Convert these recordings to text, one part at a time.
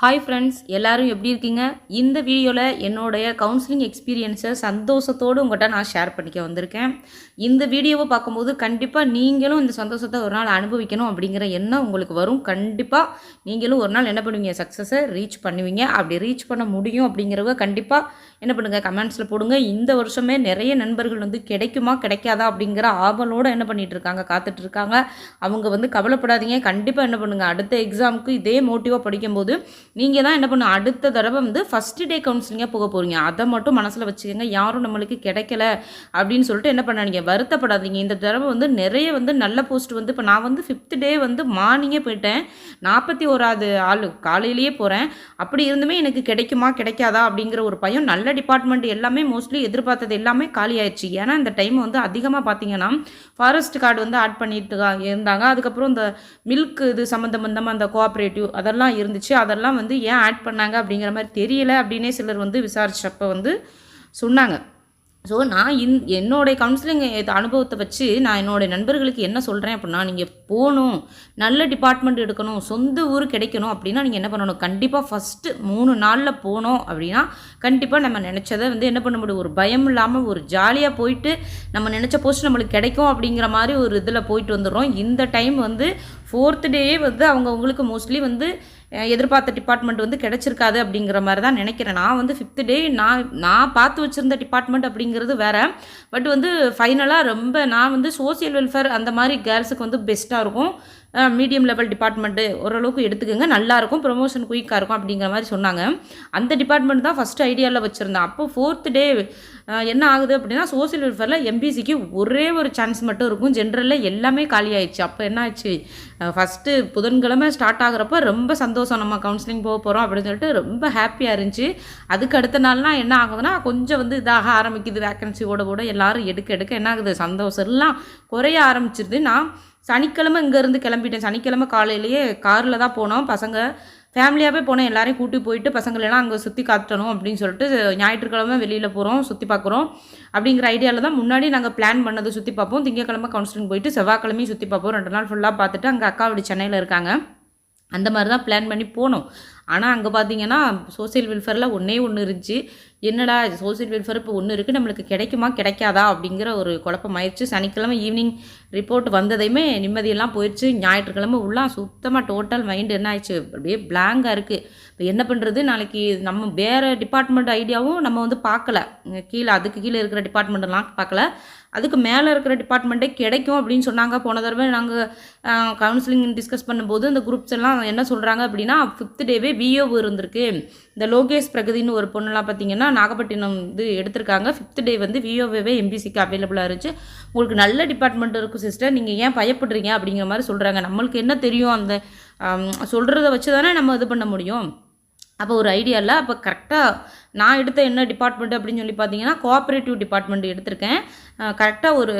Hi friends, எல்லாரும் எப்படி இருக்கீங்க? இந்த வீடியோவில் என்னுடைய கவுன்சிலிங் எக்ஸ்பீரியன்ஸை சந்தோஷத்தோடு உங்கள்கிட்ட நான் ஷேர் பண்ணிக்க வந்திருக்கேன். இந்த வீடியோவை பார்க்கும்போது கண்டிப்பாக நீங்களும் இந்த சந்தோஷத்தை ஒரு நாள் அனுபவிக்கணும் அப்படிங்கிற எண்ணம் உங்களுக்கு வரும். கண்டிப்பாக நீங்களும் ஒரு நாள் என்ன பண்ணுவீங்க, சக்ஸஸை ரீச் பண்ணுவீங்க. அப்படி ரீச் பண்ண முடியும் அப்படிங்கிறவங்க கண்டிப்பாக என்ன பண்ணுங்கள், கமெண்ட்ஸில் போடுங்க. இந்த வருஷமே நிறைய நண்பர்கள் கிடைக்குமா கிடைக்காதா அப்படிங்கிற ஆவலோடு என்ன பண்ணிகிட்டு இருக்காங்க, காத்துட்டு இருக்காங்க. அவங்க கவலைப்படாதீங்க. கண்டிப்பாக என்ன பண்ணுங்கள், அடுத்த எக்ஸாமுக்கு இதே மோட்டிவாக படிக்கும்போது நீங்கள் தான் என்ன பண்ணணும், அடுத்த தடவை ஃபஸ்ட்டு டே கவுன்சிலிங்காக போக போகிறீங்க. அதை மட்டும் மனசில் வச்சுக்கோங்க. யாரும் நம்மளுக்கு கிடைக்கல அப்படின்னு சொல்லிட்டு என்ன பண்ணாதீங்க, வருத்தப்படாதீங்க. இந்த தடவை நிறைய நல்ல போஸ்ட் இப்போ நான் 5th டே மார்னிங்கே போயிட்டேன். 41வது ஆள் காலையிலேயே போகிறேன். அப்படி இருந்துமே எனக்கு கிடைக்குமா கிடைக்காதா அப்படிங்கிற ஒரு பயம். நல்ல டிபார்ட்மெண்ட் எல்லாமே மோஸ்ட்லி எதிர்பார்த்தது எல்லாமே காலி ஆயிடுச்சு. ஏன்னா இந்த டைம் அதிகமாக பார்த்தீங்கன்னா ஃபாரஸ்ட் கார்டு ஆட் பண்ணிட்டு இருந்தாங்க. அதுக்கப்புறம் இந்த மில்க் இது சம்மந்தமாக அந்த கோஆப்ரேட்டிவ் அதெல்லாம் இருந்துச்சு. அதெல்லாம் ஏன் ஆட் பண்ணாங்க அப்படிங்கிற மாதிரி தெரியல அப்படின்னே சிலர் விசாரிச்சப்போ சொன்னாங்க. ஸோ நான் என்னோடய கவுன்சிலிங் அனுபவத்தை வச்சு நான் என்னோடய நண்பர்களுக்கு என்ன சொல்கிறேன் அப்படின்னா, நீங்கள் போகணும், நல்ல டிபார்ட்மெண்ட் எடுக்கணும், சொந்த ஊர் கிடைக்கணும் அப்படின்னா நீங்கள் என்ன பண்ணணும், கண்டிப்பாக ஃபஸ்ட்டு 3 நாளில் போனோம் அப்படின்னா கண்டிப்பாக நம்ம நினச்சதை என்ன பண்ண முடியும், ஒரு பயம் இல்லாமல் ஒரு ஜாலியாக போயிட்டு நம்ம நினச்ச போஸ்ட் நம்மளுக்கு கிடைக்கும் அப்படிங்கிற மாதிரி ஒரு இதில் போயிட்டு வந்துடுறோம். இந்த டைம் 4th டேயே அவங்களுக்கு மோஸ்ட்லி எதிர்பார்த்த டிபார்ட்மெண்ட் கிடச்சிருக்காது அப்படிங்கிற மாதிரி தான் நினைக்கிறேன். நான் 5th டே நான் பார்த்து வச்சுருந்த டிபார்ட்மெண்ட் அப்படிங்கிறது வேறு. பட் ஃபைனலாக ரொம்ப நான் சோசியல் வெல்ஃபேர் அந்த மாதிரி கேர்ள்ஸுக்கு பெஸ்ட்டாக இருக்கும். மீடியம் லெவல் டிபார்ட்மெண்ட்டு ஓரளவுக்கு எடுத்துக்கோங்க, நல்லாயிருக்கும், ப்ரொமோஷன் குயிக்காக இருக்கும் அப்படிங்கிற மாதிரி சொன்னாங்க. அந்த டிபார்ட்மெண்ட் தான் ஃபஸ்ட்டு ஐடியாவில் வச்சுருந்தேன். அப்போ 4th டே என்ன ஆகுது அப்படின்னா, சோசியல் வெல்ஃபேரில் எம்பிசிக்கு ஒரே ஒரு சான்ஸ் மட்டும் இருக்கும். ஜென்ரலில் எல்லாமே காலி ஆயிடுச்சு. அப்போ என்ன ஆச்சு, ஃபஸ்ட்டு புதன்கிழமை ஸ்டார்ட் ஆகிறப்ப ரொம்ப சந்தோஷம், நம்ம கவுன்சிலிங் போக போகிறோம் அப்படின்னு சொல்லிட்டு ரொம்ப ஹாப்பியாக இருந்துச்சு. அதுக்கு அடுத்த நாள்லாம் என்ன ஆகுதுன்னா, கொஞ்சம் இதாக ஆரம்பிக்குது, வேக்கன்சி ஓட எல்லோரும் எடுக்க என்ன ஆகுது, சந்தோஷம் எல்லாம் குறைய ஆரம்பிச்சிருது. நான் சனிக்கிழமை இங்கேருந்து கிளம்பிட்டேன். சனிக்கிழமை காலையிலேயே காரில் தான் போனோம். பசங்க ஃபேமிலியாகவே போனோம். எல்லாரையும் கூட்டி போயிட்டு பசங்களெல்லாம் அங்கே சுற்றி காட்டணும் அப்படின்னு சொல்லிட்டு ஞாயிற்றுக்கிழமை வெளியில் போகிறோம், சுற்றி பார்க்குறோம் அப்படிங்கிற ஐடியாவில் தான் முன்னாடி நாங்கள் பிளான் பண்ணது. சுற்றி பார்ப்போம், திங்கக்கிழமை கவுன்சிலிங் போயிட்டு செவ்வாய்க்கிழமையும் சுற்றி பார்ப்போம். 2 நாள் ஃபுல்லாக பார்த்துட்டு அங்கே அக்கா வீடு சென்னையில் இருக்காங்க. அந்த மாதிரி தான் பிளான் பண்ணி போனோம். ஆனால் அங்கே பார்த்தீங்கன்னா சோசியல் வெல்ஃபேரில் ஒன்றே இருந்துச்சு. என்னடா சோசியல் வெல்ஃபேர் இப்போ ஒன்று இருக்குது, நம்மளுக்கு கிடைக்குமா கிடைக்காதா அப்படிங்கிற ஒரு குழப்பம் ஆயிடுச்சு. சனிக்கிழமை ஈவினிங் ரிப்போர்ட் வந்ததையுமே நிம்மதியெல்லாம் போயிடுச்சு. ஞாயிற்றுக்கிழமை உள்ளாம் சுத்தமாக டோட்டல் மைண்டு என்ன ஆயிடுச்சு, அப்படியே பிளாங்காக இருக்குது. இப்போ என்ன பண்ணுறது, நாளைக்கு நம்ம வேறு டிபார்ட்மெண்ட் ஐடியாவும் நம்ம பார்க்கல, அதுக்கு கீழே இருக்கிற டிபார்ட்மெண்ட்டெல்லாம் பார்க்கல. அதுக்கு மேலே இருக்கிற டிபார்ட்மெண்ட்டே கிடைக்கும் அப்படின்னு சொன்னாங்க. போன தடவை நாங்கள் கவுன்சிலிங் டிஸ்கஸ் பண்ணும்போது இந்த குரூப்ஸ் எல்லாம் என்ன சொல்கிறாங்க அப்படின்னா, 5th டேவே விஓ இருந்திருக்கு. இந்த லோகேஷ் பிரகதின்னு ஒரு பொண்ணுலாம் பார்த்தீங்கன்னா நாகப்பட்டினம் எடுத்திருக்காங்க. 5th டே விஓவே எம்பிசிக்கு அவைலபிளாக இருந்துச்சு. உங்களுக்கு நல்ல டிபார்ட்மெண்ட் இருக்கும் சிஸ்டர், நீங்கள் ஏன் பயப்படுறீங்க அப்படிங்கிற மாதிரி சொல்கிறாங்க. நம்மளுக்கு என்ன தெரியும், அந்த சொல்கிறத வச்சு தானே நம்ம இது பண்ண முடியும். அப்போ ஒரு ஐடியா இல்லை. அப்போ கரெக்டாக நான் எடுத்த என்ன டிபார்ட்மெண்ட் அப்படின்னு சொல்லி பார்த்தீங்கன்னா, கோஆப்ரேட்டிவ் டிபார்ட்மெண்ட் எடுத்திருக்கேன். கரெக்டாக ஒரு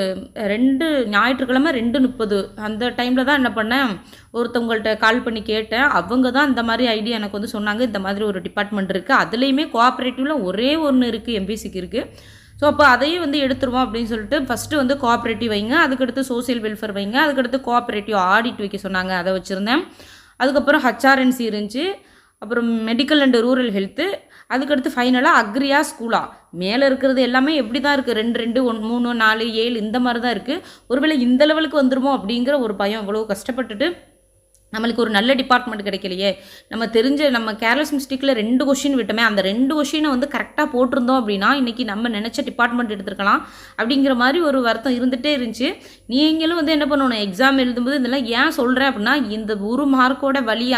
2 ஞாயிற்றுக்கிழமை 2:30 அந்த டைமில் தான் என்ன பண்ணேன், ஒருத்தவங்கள்ட்ட கால் பண்ணி கேட்டேன். அவங்க தான் இந்த மாதிரி ஐடியா எனக்கு சொன்னாங்க. இந்த மாதிரி ஒரு டிபார்ட்மெண்ட் இருக்குது, அதுலேயுமே கோஆப்ரேட்டிவில் ஒரே ஒன்று இருக்குது, எம்பிசிக்கு இருக்குது. ஸோ அப்போ அதையும் எடுத்துருவோம் அப்படின்னு சொல்லிட்டு ஃபஸ்ட்டு கோஆப்ரேட்டிவ் வைங்க, அதுக்கடுத்து சோசியல் வெல்ஃபேர் வைங்க, அதுக்கடுத்து கோஆப்ரேட்டிவ் ஆடிட் வைக்க சொன்னாங்க, அதை வச்சுருந்தேன். அதுக்கப்புறம் ஹச்ஆர்என்சி இருந்துச்சு, அப்புறம் மெடிக்கல் அண்ட் ரூரல் ஹெல்த்து, அதுக்கடுத்து ஃபைனலாக அக்ரியா ஸ்கூலா. மேலே இருக்கிறது எல்லாமே எப்படி தான் இருக்குது, 2 2 1 3 4 7 இந்த மாதிரி தான் இருக்குது. ஒருவேளை இந்த லெவலுக்கு வந்துருமோ அப்படிங்கிற ஒரு பயம். இவ்வளோ கஷ்டப்பட்டுட்டு நம்மளுக்கு ஒரு நல்ல டிபார்ட்மெண்ட் கிடைக்கலையே, நம்ம தெரிஞ்ச நம்ம கேர்லெஸ் மிஸ்டேக்கில் 2 கொஷின் விட்டோமே, அந்த 2 கொஷினை கரெக்டாக போட்டிருந்தோம் அப்படின்னா இன்றைக்கி நம்ம நினச்ச டிபார்ட்மெண்ட் எடுத்துருக்கலாம் அப்படிங்கிற மாதிரி ஒரு வருத்தம் இருந்துகிட்டே இருந்துச்சு. நீங்களும் என்ன பண்ணணும், எக்ஸாம் எழுதும்போது இதெல்லாம் ஏன் சொல்கிறேன் அப்படின்னா, இந்த ஒரு மார்க்கோட வழி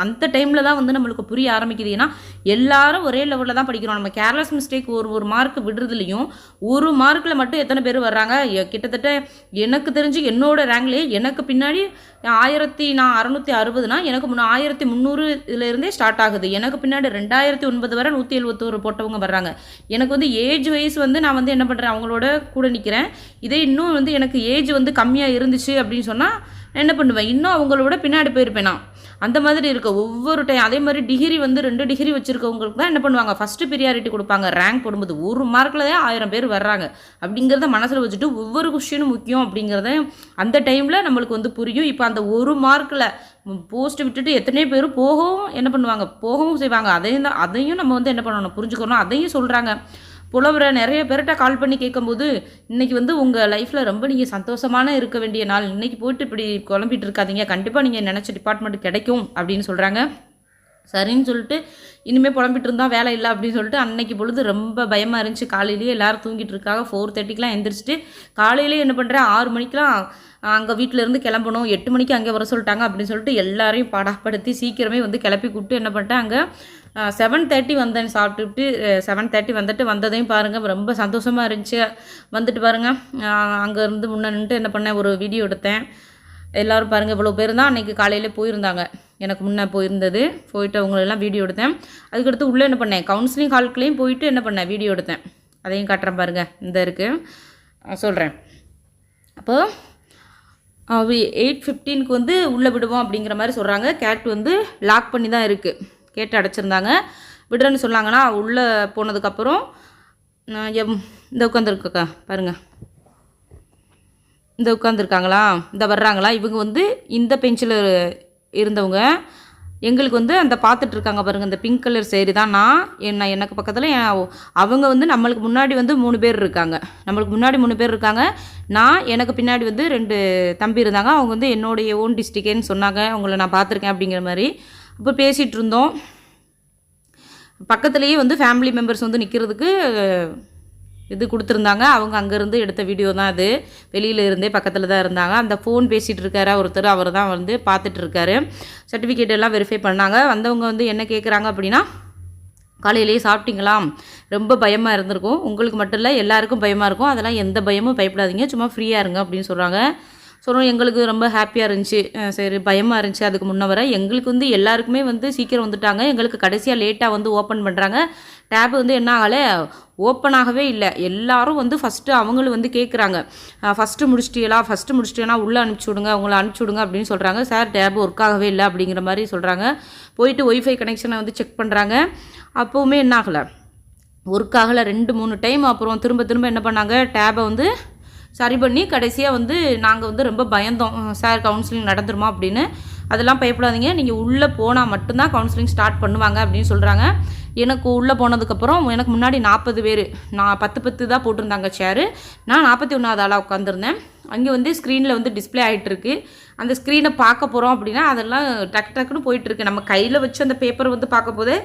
அந்த டைமில் தான் நம்மளுக்கு புரிய ஆரம்பிக்குது. ஏன்னா எல்லாரும் ஒரே லெவலில் தான் படிக்கிறோம். நம்ம கேர்லெஸ் மிஸ்டேக் ஒரு மார்க் விடுறதுலையும் ஒரு மார்க்கில் மட்டும் எத்தனை பேர் வர்றாங்க. கிட்டத்தட்ட எனக்கு தெரிஞ்சு என்னோட ரேங்க்லேயே எனக்கு பின்னாடி 1660னா எனக்கு 1300 இதிலேருந்தே ஸ்டார்ட் ஆகுது. எனக்கு பின்னாடி 2009 வரை 171 போட்டவங்க வர்றாங்க. எனக்கு ஏஜ் வைஸ் நான் என்ன பண்ணுறேன், அவங்களோட கூட நிற்கிறேன். இதே இன்னும் எனக்கு ஏஜ் கம்மியாக இருந்துச்சு அப்படின்னு சொன்னால் என்ன பண்ணுவேன், இன்னும் அவங்களோட பின்னாடி போயிருப்பேன் நான். அந்த மாதிரி இருக்க ஒவ்வொரு டைம் அதே மாதிரி டிகிரி வந்து 2 டிகிரி வச்சுருக்கவங்களுக்கு தான் என்ன பண்ணுவாங்க, ஃபஸ்ட்டு ப்ரியாரிட்டி கொடுப்பாங்க. ரேங்க் போடும்போது 1 மார்க்கில் தான் 1000 பேர் வர்றாங்க அப்படிங்கிறத மனசில் வச்சுட்டு ஒவ்வொரு கொஸ்டினும் முக்கியம் அப்படிங்கிறத அந்த டைமில் நம்மளுக்கு வந்து புரியும். இப்போ அந்த 1 மார்க்கில் போஸ்ட் விட்டுட்டு எத்தனை பேர் போகவும் என்ன பண்ணுவாங்க, போகவும் செய்வாங்க. அதையும் நம்ம வந்து என்ன பண்ணணும், புரிஞ்சுக்கணும். அதையும் சொல்கிறாங்க. புலவரை நிறைய பேர்கிட்ட கால் பண்ணி கேட்கும்போது, இன்றைக்கி வந்து உங்கள் லைஃப்பில் ரொம்ப நீங்கள் சந்தோஷமான இருக்க வேண்டிய நாள், இன்றைக்கி போயிட்டு இப்படி குழம்பிட்டு இருக்காதீங்க, கண்டிப்பாக நீங்கள் நினச்ச டிபார்ட்மெண்ட் கிடைக்கும் அப்படின்னு சொல்கிறாங்க. சரின்னு சொல்லிட்டு இனிமேல் புலம்பிட்டு இருந்தால் வேலை இல்லை அப்படின்னு சொல்லிட்டு அன்னைக்கு பொழுது ரொம்ப பயமாக இருந்துச்சு. காலையிலேயே எல்லோரும் தூங்கிட்டு இருக்காங்க. 4:30க்கெலாம் எந்திரிச்சிட்டு காலையிலேயே என்ன பண்ணுறேன், 6 மணிக்கெலாம் அங்கே வீட்டிலேருந்து கிளம்பணும், 8 மணிக்கு அங்கே வர சொல்லிட்டாங்க அப்படின்னு சொல்லிட்டு எல்லாரையும் படப்படுத்தி சீக்கிரமே வந்து கிளப்பி கூப்பிட்டு என்ன பண்ணிட்டேன், அங்கே 7:30 வந்தேன். சாப்பிட்டுட்டு 7:30 வந்துட்டு வந்ததையும் பாருங்கள் ரொம்ப சந்தோஷமாக இருந்துச்சு. வந்துட்டு பாருங்கள், அங்கேருந்து முன்னே நின்றுட்டு என்ன பண்ணேன், ஒரு வீடியோ எடுத்தேன். எல்லோரும் பாருங்கள் இவ்வளோ பேர் தான் அன்றைக்கி காலையில் போயிருந்தாங்க, எனக்கு முன்னே போயிருந்தது. போயிட்டு அவங்களெல்லாம் வீடியோ எடுத்தேன். அதுக்கடுத்து உள்ளே என்ன பண்ணேன், கவுன்சிலிங் ஹால்குள்ளேயும் போயிட்டு என்ன பண்ணேன், வீடியோ எடுத்தேன். அதையும் காட்டுறேன் பாருங்கள், இந்த இருக்குது சொல்கிறேன். அப்போது 8:15க்கு வந்து உள்ளே விடுவோம் அப்படிங்கிற மாதிரி சொல்கிறாங்க. கேட் வந்து லாக் பண்ணி தான் இருக்குது, கேட்டு அடைச்சிருந்தாங்க. விடுறேன்னு சொன்னாங்கன்னா உள்ளே போனதுக்கப்புறம் இந்த உட்காந்துருக்கா பாருங்கள், இந்த உட்காந்துருக்காங்களா, இந்த வர்றாங்களா, இவங்க வந்து இந்த பெஞ்சில் இருந்தவங்க. எங்களுக்கு வந்து அந்த பார்த்துட்ருக்காங்க பாருங்கள், இந்த பிங்க் கலர் சேரீ தான் எனக்கு பக்கத்தில் அவங்க வந்து நம்மளுக்கு முன்னாடி வந்து 3 பேர் இருக்காங்க. நம்மளுக்கு முன்னாடி 3 பேர் இருக்காங்க. எனக்கு பின்னாடி வந்து 2 தம்பி இருந்தாங்க. அவங்க வந்து என்னுடைய ஓன் டிஸ்ட்ரிக்ட்னு சொன்னாங்க, அவங்கள நான் பார்த்துருக்கேன் அப்படிங்கிற மாதிரி. அப்போ பேசிகிட்டு இருந்தோம். பக்கத்துலேயே வந்து ஃபேமிலி மெம்பர்ஸ் வந்து நிற்கிறதுக்கு இது கொடுத்துருந்தாங்க. அவங்க அங்கேருந்து எடுத்த வீடியோ தான் அது. வெளியில் இருந்தே பக்கத்தில் தான் இருந்தாங்க. அந்த ஃபோன் பேசிகிட்டு இருக்காரு ஒருத்தர், அவர் தான் வந்து பார்த்துட்டு இருக்காரு. சர்டிஃபிகேட் எல்லாம் வெரிஃபை பண்ணாங்க. வந்தவங்க வந்து என்ன கேட்குறாங்க அப்படின்னா, காலையிலேயே சாப்பிட்டீங்களா, ரொம்ப பயமாக இருந்திருக்கும், உங்களுக்கு மட்டும் இல்லை எல்லாருக்கும் பயமாக இருக்கும், அதெல்லாம் எந்த பயமும் பயப்படாதீங்க, சும்மா ஃப்ரீயாக இருங்க அப்படின்னு சொல்கிறாங்க. சொன்னோம். எங்களுக்கு ரொம்ப ஹாப்பியாக இருந்துச்சு. சரி, பயமாக இருந்துச்சு அதுக்கு முன்ன வர. எங்களுக்கு வந்து எல்லாருக்குமே வந்து சீக்கிரம் வந்துட்டாங்க. எங்களுக்கு கடைசியாக லேட்டாக வந்து ஓப்பன் பண்ணுறாங்க. டேப் வந்து என்ன ஆகலை, ஓப்பன் ஆகவே இல்லை. எல்லோரும் வந்து ஃபஸ்ட்டு அவங்களும் வந்து கேட்குறாங்க, ஃபஸ்ட்டு முடிச்சிட்டீங்களா உள்ளே அனுப்பிச்சி விடுங்க, அவங்கள அனுப்பிச்சி விடுங்க அப்படின்னு சொல்கிறாங்க. சார் டேப் ஒர்க் ஆகவே இல்லை அப்படிங்கிற மாதிரி சொல்கிறாங்க. போயிட்டு ஒய்ஃபை கனெக்ஷனை வந்து செக் பண்ணுறாங்க. அப்போவுமே என்ன ஆகலை, ஒர்க் ஆகலை. 2-3 டைம் அப்புறம் திரும்ப என்ன பண்ணாங்க, டேபை வந்து சரி பண்ணி கடைசியாக வந்து நாங்கள் வந்து ரொம்ப பயந்தோம், சார் கவுன்சிலிங் நடந்துருமா அப்படின்னு. அதெல்லாம் பயப்படாதீங்க, நீங்கள் உள்ளே போனால் மட்டும்தான் கவுன்சிலிங் ஸ்டார்ட் பண்ணுவாங்க அப்படின்னு சொல்கிறாங்க. எனக்கு உள்ளே போனதுக்கப்புறம் எனக்கு முன்னாடி 40 பேர், நான் 10 தான் போட்டிருந்தாங்க சேரு. நான் 41வது ஆளாக உட்காந்துருந்தேன். அங்கே வந்து ஸ்க்ரீனில் வந்து டிஸ்பிளே ஆகிட்டுருக்கு. அந்த ஸ்க்ரீனை பார்க்க போகிறோம் அப்படின்னா அதெல்லாம் டக்குன்னு போயிட்டுருக்கு. நம்ம கையில் வச்சு அந்த பேப்பரை வந்து பார்க்க போதே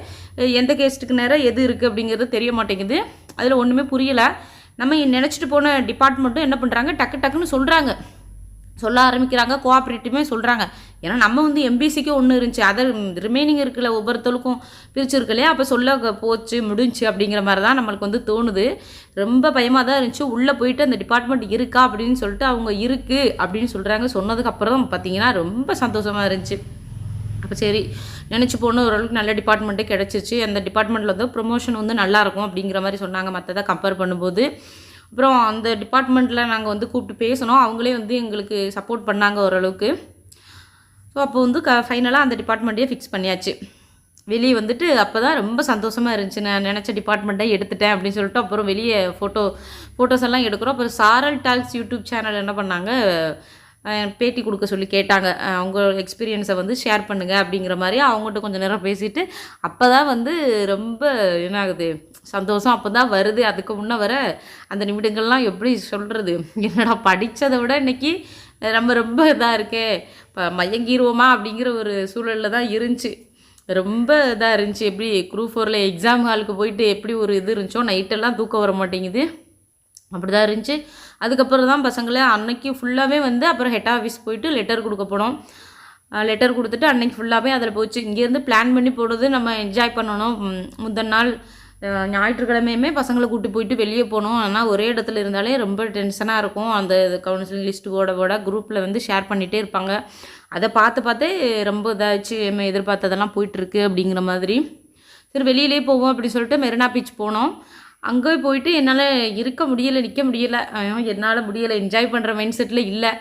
எந்த கேஸ்ட்டுக்கு நேரம் எது இருக்குது அப்படிங்கிறது தெரிய மாட்டேங்குது. அதில் ஒன்றுமே புரியலை. நம்ம நினச்சிட்டு போன டிபார்ட்மெண்ட்டும் என்ன பண்ணுறாங்க, டக்குன்னு சொல்ல ஆரம்பிக்கிறாங்க. கோஆப்ரேட்டிவ்மே சொல்கிறாங்க. ஏன்னா நம்ம வந்து எம்பிசிக்கு ஒன்று இருந்துச்சு, அதை ரிமைனிங் இருக்குல்ல, ஒவ்வொருத்தருக்கும் பிரிச்சுருக்கு இல்லையா, அப்போ சொல்ல போச்சு முடிஞ்சு அப்படிங்கிற மாதிரி தான் நம்மளுக்கு வந்து தோணுது. ரொம்ப பயமாக தான் இருந்துச்சு. உள்ளே போயிட்டு அந்த டிபார்ட்மெண்ட் இருக்கா அப்படின்னு சொல்லிட்டு அவங்க இருக்குது அப்படின்னு சொல்கிறாங்க. சொன்னதுக்கப்புறம் பார்த்தீங்கன்னா ரொம்ப சந்தோஷமாக இருந்துச்சு. அப்போ சரி நினச்சி போன ஓரளவுக்கு நல்ல டிபார்ட்மெண்ட்டே கிடச்சிச்சு. அந்த டிபார்ட்மெண்ட்டில் வந்து ப்ரொமோஷன் வந்து நல்லாயிருக்கும் அப்படிங்கிற மாதிரி சொன்னாங்க மற்றதை கம்பேர் பண்ணும்போது. அப்புறம் அந்த டிபார்ட்மெண்ட்டில் நாங்கள் வந்து கூப்பிட்டு பேசினோம். அவங்களே வந்து எங்களுக்கு சப்போர்ட் பண்ணாங்க ஓரளவுக்கு. ஸோ அப்போ வந்து ஃபைனலாக அந்த டிபார்ட்மெண்ட்டே ஃபிக்ஸ் பண்ணியாச்சு. வெளியே வந்துட்டு அப்போ தான் ரொம்ப சந்தோஷமாக இருந்துச்சு. நான் நினச்ச டிபார்ட்மெண்ட்டை எடுத்துட்டேன் அப்படின்னு சொல்லிட்டு அப்புறம் வெளியே ஃபோட்டோஸ் எல்லாம் எடுக்கிறோம். அப்புறம் சாரல் டால்ஸ் யூடியூப் சேனல் என்ன பண்ணாங்க, பேட்டி கொடுக்க சொல்லி கேட்டாங்க. அவங்க எக்ஸ்பீரியன்ஸை வந்து ஷேர் பண்ணுங்கள் அப்படிங்கிற மாதிரி அவங்ககிட்ட கொஞ்சம் நேரம் பேசிவிட்டு அப்போ தான் வந்து ரொம்ப என்ன ஆகுது, சந்தோஷம் அப்போ தான் வருது. அதுக்கு முன்னே வர அந்த நிமிடங்கள்லாம் எப்படி சொல்கிறது, என்னடா படித்ததை விட இன்றைக்கி நம்ம ரொம்ப இதாக இருக்கே, மயங்கிடுவோமா அப்படிங்கிற ஒரு சூழலில் தான் இருந்துச்சு. ரொம்ப இதாக இருந்துச்சு. எப்படி குரூப் 4 எக்ஸாம் ஹாலுக்கு போயிட்டு எப்படி ஒரு இது இருந்துச்சோ, நைட்டெல்லாம் தூக்கம் வர மாட்டேங்குது, அப்படி தான் இருந்துச்சு. அதுக்கப்புறம் தான் பசங்களே அன்னைக்கு ஃபுல்லாகவே வந்து அப்புறம் ஹெட் ஆஃபீஸ் போயிட்டு லெட்டர் கொடுக்க போனோம். லெட்டர் கொடுத்துட்டு அன்னைக்கு ஃபுல்லாகவே அதில் போச்சு. இங்கேருந்து பிளான் பண்ணி போடுறது நம்ம என்ஜாய் பண்ணணும். முதல் நாள் ஞாயிற்றுக்கிழமையுமே பசங்களை கூட்டி போயிட்டு வெளியே போகணும். ஆனால் ஒரே இடத்துல இருந்தாலே ரொம்ப டென்ஷனாக இருக்கும். அந்த கவுன்சிலிங் லிஸ்ட்டு போட குரூப்பில் வந்து ஷேர் பண்ணிகிட்டே இருப்பாங்க. அதை பார்த்தே ரொம்ப இதாகிடுச்சு, நம்ம எதிர்பார்த்ததெல்லாம் போயிட்டுருக்கு அப்படிங்கிற மாதிரி. சரி வெளியிலே போவோம் அப்படின்னு சொல்லிட்டு மெரினா பீச் போனோம். அங்கே போயிட்டு என்னால் இருக்க முடியலை, நிற்க முடியலை, என்னால் முடியலை, என்ஜாய் பண்ணுற மைண்ட் செட்டில் இல்லை.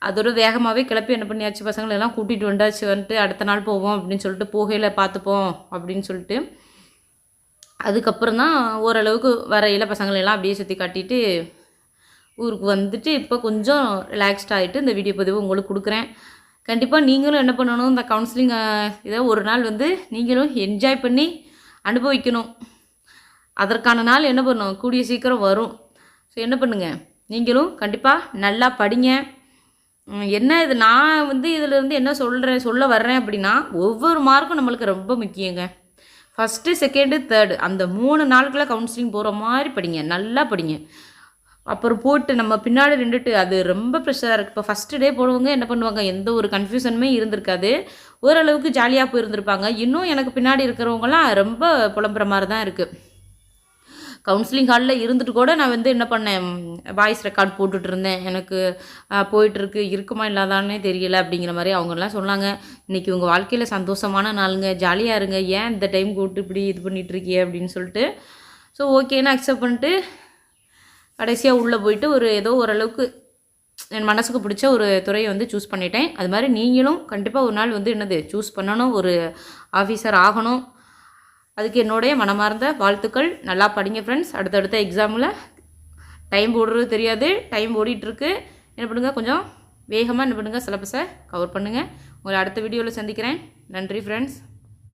அதோட வேகமாகவே கிளப்பி என்ன பண்ணியாச்சு, பசங்களை எல்லாம் கூட்டிகிட்டு வந்துட்டு அடுத்த நாள் போவோம் அப்படின்னு சொல்லிட்டு போகையில் பார்த்துப்போம் அப்படின்னு சொல்லிட்டு அதுக்கப்புறம் தான் ஓரளவுக்கு வரையில் பசங்களெல்லாம் அப்படியே சுற்றி காட்டிட்டு ஊருக்கு வந்துட்டு இப்போ கொஞ்சம் ரிலாக்ஸ்ட் ஆகிட்டு இந்த வீடியோ பதிவு உங்களுக்கு கொடுக்குறேன். கண்டிப்பாக நீங்களும் என்ன பண்ணணும், இந்த கவுன்சிலிங் இதை ஒரு நாள் வந்து நீங்களும் என்ஜாய் பண்ணி அனுபவிக்கணும். அதற்கான நாள் என்ன பண்ணணும், கூடிய சீக்கிரம் வரும். ஸோ என்ன பண்ணுங்கள், நீங்களும் கண்டிப்பாக நல்லா படிங்க. என்ன இது நான் வந்து இதிலேருந்து என்ன சொல்ல வர்றேன் அப்படின்னா, ஒவ்வொரு மார்க்கும் நம்மளுக்கு ரொம்ப முக்கியங்க. ஃபஸ்ட்டு, செகண்டு, தேர்டு அந்த 3 நாளுக்குள்ளே கவுன்சிலிங் போகிற மாதிரி படிங்க, நல்லா படிங்க. அப்புறம் போட்டு நம்ம பின்னாடி நின்றுட்டு அது ரொம்ப ப்ரெஷராக இருக்குது. இப்போ ஃபஸ்ட்டு டே போடுறவங்க என்ன பண்ணுவாங்க, எந்த ஒரு கன்ஃபியூஷனுமே இருந்திருக்காது, ஓரளவுக்கு ஜாலியாக போயிருந்திருப்பாங்க. இன்னும் எனக்கு பின்னாடி இருக்கிறவங்களாம் ரொம்ப புலம்புற மாதிரி தான் இருக்குது. கவுன்சிலிங் ஹாலில் இருந்துட்டு கூட நான் வந்து என்ன பண்ணேன், வாய்ஸ் ரெக்கார்ட் போட்டுட்டு இருந்தேன். எனக்கு போயிட்டுருக்கு, இருக்குமா இல்லாதானே தெரியலை அப்படிங்கிற மாதிரி அவங்கெல்லாம் சொன்னாங்க. இன்றைக்கி உங்கள் வாழ்க்கையில் சந்தோஷமான நாளுங்க, ஜாலியாக இருங்க, ஏன் இந்த டைம் கூப்பிட்டு இப்படி இது பண்ணிகிட்ருக்கிய அப்படின்னு சொல்லிட்டு. ஸோ ஓகேன்னு அக்செப்ட் பண்ணிட்டு கடைசியாக உள்ளே போயிட்டு ஏதோ ஓரளவுக்கு என் மனசுக்கு பிடிச்ச ஒரு துறையை வந்து சூஸ் பண்ணிட்டேன். அது மாதிரி நீங்களும் கண்டிப்பாக ஒரு நாள் வந்து என்னது சூஸ் பண்ணணும், ஒரு ஆஃபீஸர் ஆகணும். அதுக்கு என்னுடைய மனமார்ந்த வாழ்த்துக்கள். நல்லா படிங்க ஃப்ரெண்ட்ஸ். அடுத்தடுத்த எக்ஸாமில் டைம் ஓடுறது தெரியாது, டைம் ஓடிட்டுருக்கு. என்ன பண்ணுங்கள், கொஞ்சம் வேகமாக என்ன பண்ணுங்கள், சிலபஸை கவர் பண்ணுங்கள். உங்களை அடுத்த வீடியோவில் சந்திக்கிறேன். நன்றி ஃப்ரெண்ட்ஸ்.